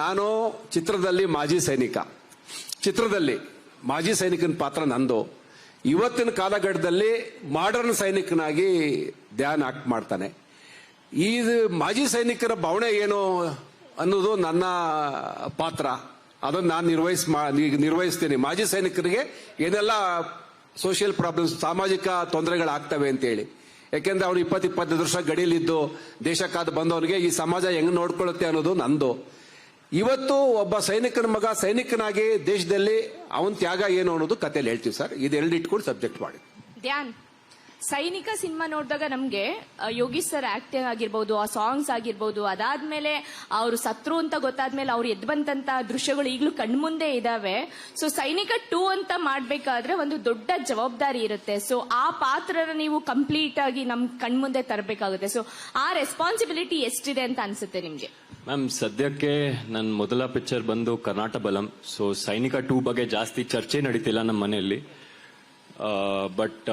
ನಾನು ಚಿತ್ರದಲ್ಲಿ ಮಾಜಿ ಸೈನಿಕನ ಪಾತ್ರ ನಂದು. ಇವತ್ತಿನ ಕಾಲಘಟ್ಟದಲ್ಲಿ ಮಾಡರ್ನ್ ಸೈನಿಕನಾಗಿ ಧ್ಯಾನ್ ಆಕ್ಟ್ ಮಾಡ್ತಾನೆ. ಈ ಮಾಜಿ ಸೈನಿಕರ ಭಾವನೆ ಏನು ಅನ್ನೋದು ನನ್ನ ಪಾತ್ರ. ಅದನ್ನು ನಾನು ನಿರ್ವಹಿಸ್ತೀನಿ. ಮಾಜಿ ಸೈನಿಕರಿಗೆ ಏನೆಲ್ಲ ಸೋಷಿಯಲ್ ಪ್ರಾಬ್ಲಮ್ಸ್, ಸಾಮಾಜಿಕ ತೊಂದರೆಗಳಾಗ್ತವೆ ಅಂತೇಳಿ. ಯಾಕೆಂದ್ರೆ ಅವ್ನು 20-25 ವರ್ಷ ಗಡಿಯಲ್ಲಿದ್ದು ದೇಶ ಕಾದು ಬಂದವನಿಗೆ ಈ ಸಮಾಜ ಹೆಂಗ್ ನೋಡ್ಕೊಳ್ಳುತ್ತೆ ಅನ್ನೋದು ನಂದು. ಇವತ್ತು ಒಬ್ಬ ಸೈನಿಕನ ಮಗ ಸೈನಿಕನಾಗಿ ದೇಶದಲ್ಲಿ ಅವನ ತ್ಯಾಗ ಏನು ಅನ್ನೋದು ಕಥೆಯಲ್ಲಿ ಹೇಳ್ತೀವಿ ಸರ್. ಇದೆರಡು ಇಟ್ಕೊಂಡು ಸಬ್ಜೆಕ್ಟ್ ಮಾಡಿ. ಧ್ಯಾನ್, ಸೈನಿಕ ಸಿನಿಮಾ ನೋಡಿದಾಗ ನಮ್ಗೆ ಯೋಗೀಶ್ ಸರ್ ಆಕ್ಟಿಂಗ್ ಆಗಿರ್ಬೋದು, ಆ ಸಾಂಗ್ಸ್ ಆಗಿರ್ಬೋದು, ಅದಾದ್ಮೇಲೆ ಅವರು ಸತ್ರು ಅಂತ ಗೊತ್ತಾದ್ಮೇಲೆ ಅವ್ರು ಎದ್ ಬಂದಂತ ದೃಶ್ಯಗಳು ಈಗಲೂ ಕಣ್ಮುಂದೆ ಇದಾವೆ. ಸೊ ಸೈನಿಕ 2 ಅಂತ ಮಾಡ್ಬೇಕಾದ್ರೆ ಒಂದು ದೊಡ್ಡ ಜವಾಬ್ದಾರಿ ಇರುತ್ತೆ. ಸೊ ಆ ಪಾತ್ರನ ನೀವು ಕಂಪ್ಲೀಟ್ ಆಗಿ ನಮ್ ಕಣ್ಮುಂದೆ ತರಬೇಕಾಗುತ್ತೆ. ಸೊ ಆ ರೆಸ್ಪಾನ್ಸಿಬಿಲಿಟಿ ಎಷ್ಟಿದೆ ಅಂತ ಅನ್ಸುತ್ತೆ ನಿಮ್ಗೆ? ಮ್ಯಾಮ್, ಸದ್ಯಕ್ಕೆ ನನ್ನ ಮೊದಲ ಪಿಕ್ಚರ್ ಬಂದು ಕರ್ನಾಟಕ ಬಲಂ. ಸೊ ಸೈನಿಕ 2 ಬಗ್ಗೆ ಜಾಸ್ತಿ ಚರ್ಚೆ ನಡೀತಿಲ್ಲ ನಮ್ಮ ಮನೆಯಲ್ಲಿ. ಬಟ್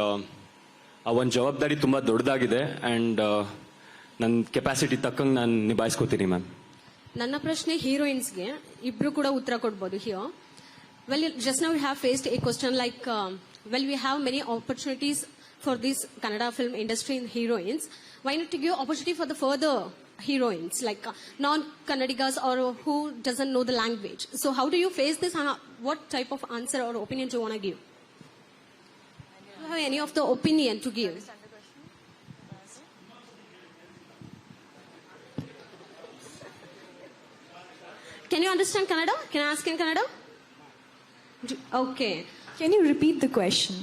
ಆ ಒಂದು ಜವಾಬ್ದಾರಿ ತುಂಬಾ ದೊಡ್ಡದಾಗಿದೆ ಅಂಡ್ ನನ್ನ ಕೆಪಾಸಿಟಿ ತಕ್ಕಂಗೆ ನಾನು ನಿಭಾಯಿಸ್ಕೋತೀನಿ ಮ್ಯಾಮ್. ನನ್ನ ಪ್ರಶ್ನೆ ಹೀರೋಯಿನ್ಸ್ಗೆ, ಇಬ್ರು ಕೂಡ ಉತ್ತರ ಕೊಡ್ಬೋದು here. Well, just now we have faced a question like well we have many opportunities for this Kannada film industry in heroines. Why not to give opportunity for the further heroines like non-Kannadigas or who doesn't know the language? So how do you face this? What type of answer or opinion do you want to give? Do you have any of the opinion to give? Can you understand Kannada? Can I ask in Kannada? Okay. Can you repeat the question?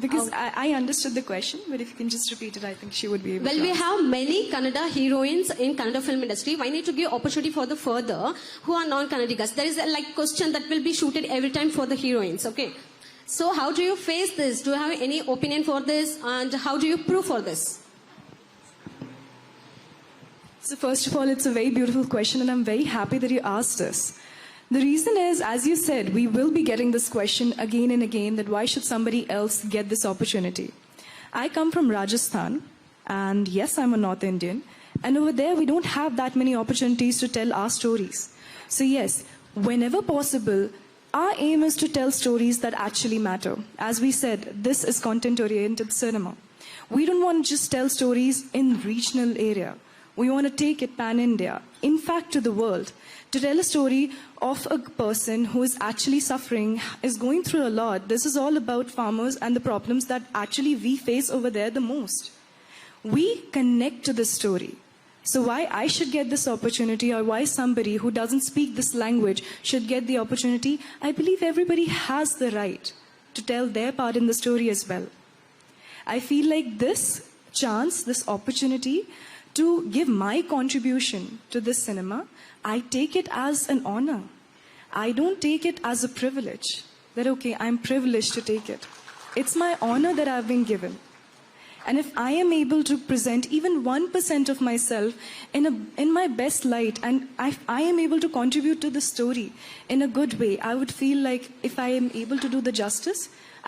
Because I understood the question, but if you can just repeat it, I think she would be able to. Well, we have many Kannada heroines in Kannada film industry. Why need to give opportunity for the further who are non-Kannadigas? There is a question that will be shooted every time for the heroines, okay? So how do you face this? Do you have any opinion for this? And how do you prove for this? So first of all, it's a very beautiful question, and I'm very happy that you asked this. The reason is, as you said, we will be getting this question again and again, that why should somebody else get this opportunity? I come from Rajasthan, and yes, I'm a North Indian, and over there we don't have that many opportunities to tell our stories. So yes, whenever possible, our aim is to tell stories that actually matter. As we said, this is content-oriented cinema. We don't want to just tell stories in regional area. We want to take it pan-India, in fact to the world. To tell a story of a person who is actually suffering, is going through a lot. This is all about farmers and the problems that actually we face over there the most. We connect to this story. So why I should get this opportunity, or why somebody who doesn't speak this language should get the opportunity, I believe everybody has the right to tell their part in the story as well. I feel like this chance, this opportunity to give my contribution to this cinema, I take it as an honor. I don't take it as a privilege. That okay, I'm privileged to take it. It's my honor that I've been given. And if I am able to present even 1% of myself in my best light, and I am able to contribute to the story in a good way, I would feel like if I am able to do the justice,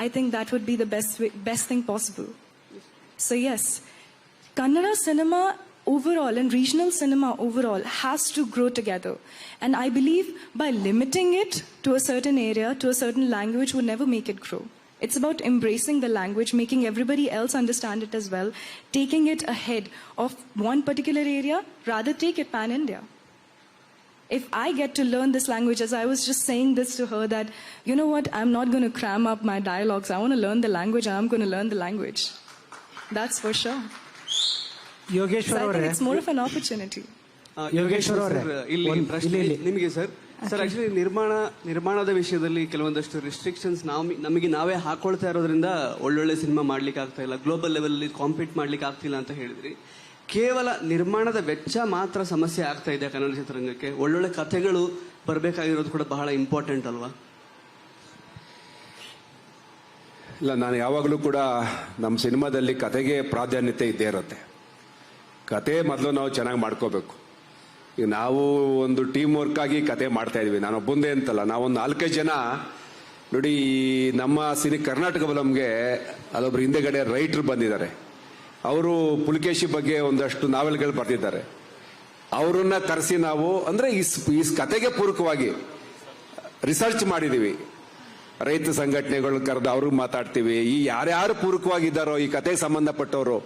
I think that would be the best thing possible. So yes, Kannada cinema overall and regional cinema overall has to grow together. And I believe by limiting it to a certain area, to a certain language, would never make it grow. It's about embracing the language, making everybody else understand it as well, taking it ahead of one particular area, rather take it pan-India. If I get to learn this language, as I was just saying this to her, that, you know what, I'm not going to cram up my dialogues. I want to learn the language, I'm going to learn the language. That's for sure. Yogeshwara ಅವರೇ, it's more of an opportunity. Yogeshwara ಅವರೇ, ಇಲ್ಲಿ ಪ್ರಶ್ನೆ ನಿಮಗೆ sir. Sir, actually ನಿರ್ಮಾಣದ ವಿಷಯದಲ್ಲಿ ಕೆಲವೊಂದಷ್ಟು restrictions ನಮಗೆ ನಾವೇ ಹಾಕೊಳ್ತಾ ಇರೋದ್ರಿಂದ ಒಳ್ಳೊಳ್ಳೆ ಸಿನಿಮಾ ಮಾಡ್ಲಿಕ್ಕೆ ಆಗ್ತಾ ಇಲ್ಲ, ಗ್ಲೋಬಲ್ ಲೆವೆಲ್ ಕಾಂಪೀಟ್ ಮಾಡ್ಲಿಕ್ಕೆ ಆಗ್ತಿಲ್ಲ ಅಂತ ಹೇಳಿದ್ರಿ. ಕೇವಲ ನಿರ್ಮಾಣದ ವೆಚ್ಚ ಮಾತ್ರ ಸಮಸ್ಯೆ ಆಗ್ತಾ ಇದೆ ಕನ್ನಡ ಚಿತ್ರರಂಗಕ್ಕೆ? ಒಳ್ಳೊಳ್ಳೆ ಕಥೆಗಳು ಬರಬೇಕಾಗಿರೋದು ಕೂಡ ಬಹಳ ಇಂಪಾರ್ಟೆಂಟ್ ಅಲ್ವಾ? ಇಲ್ಲ, ನಾನು ಯಾವಾಗಲೂ ಕೂಡ ನಮ್ಮ ಸಿನಿಮಾದಲ್ಲಿ ಕತೆಗೆ ಪ್ರಾಧಾನ್ಯತೆ ಇದ್ದೇ ಇರುತ್ತೆ. ಕತೆ ಮೊದಲು ನಾವು ಚೆನ್ನಾಗಿ ಮಾಡ್ಕೋಬೇಕು. ಈಗ ನಾವು ಒಂದು ಟೀಮ್ ವರ್ಕ್ ಆಗಿ ಕತೆ ಮಾಡ್ತಾ ಇದೀವಿ. ನಾನು ಒಬ್ಬಂದೇ ಅಂತಲ್ಲ, ನಾವೊಂದು 4-5 ಜನ ನೋಡಿ. ನಮ್ಮ ಕರ್ನಾಟಕ ಬಲಂಗೆ ಅದೊಬ್ರು ಹಿಂದೆಗಡೆ ರೈಟರ್ ಬಂದಿದ್ದಾರೆ. ಅವರು ಪುಲಕೇಶಿ ಬಗ್ಗೆ ಒಂದಷ್ಟು ನಾವೆಲ್ಗಳು ಬರೆದಿದ್ದಾರೆ. ಅವರನ್ನ ಕರೆಸಿ ನಾವು ಅಂದ್ರೆ ಈ ಕತೆಗೆ ಪೂರಕವಾಗಿ ರಿಸರ್ಚ್ ಮಾಡಿದೀವಿ. ರೈತ ಸಂಘಟನೆಗಳು ಕರೆದು ಅವ್ರಿಗೆ ಮಾತಾಡ್ತೀವಿ. ಈ ಯಾರ್ಯಾರು ಪೂರಕವಾಗಿದ್ದಾರೋ ಈ ಕತೆಗೆ ಸಂಬಂಧಪಟ್ಟವರು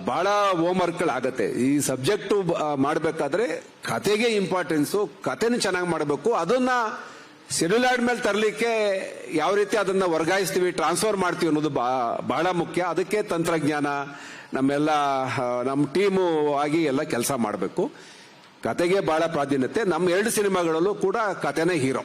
ಬಹಳ ಹೋಮ್ವರ್ಕ್ಗಳಾಗತ್ತೆ. ಈ ಸಬ್ಜೆಕ್ಟು ಮಾಡಬೇಕಾದ್ರೆ ಕತೆಗೆ ಇಂಪಾರ್ಟೆನ್ಸು, ಕತೆನ ಚೆನ್ನಾಗಿ ಮಾಡಬೇಕು. ಅದನ್ನ ಶೆಡ್ಯೂಲ್ ಮೇಲೆ ತರಲಿಕ್ಕೆ ಯಾವ ರೀತಿ ಅದನ್ನ ವರ್ಗಾಯಿಸ್ತೀವಿ, ಟ್ರಾನ್ಸ್ಫರ್ ಮಾಡ್ತೀವಿ ಅನ್ನೋದು ಬಹಳ ಮುಖ್ಯ. ಅದಕ್ಕೆ ತಂತ್ರಜ್ಞಾನ ನಮ್ಮ ಟೀಮು ಆಗಿ ಎಲ್ಲ ಕೆಲಸ ಮಾಡಬೇಕು. ಕತೆಗೆ ಬಹಳ ಪ್ರಾಧಾನ್ಯತೆ. ನಮ್ಮ 2 ಸಿನಿಮಾಗಳಲ್ಲೂ ಕೂಡ ಕತೆನೇ ಹೀರೋ.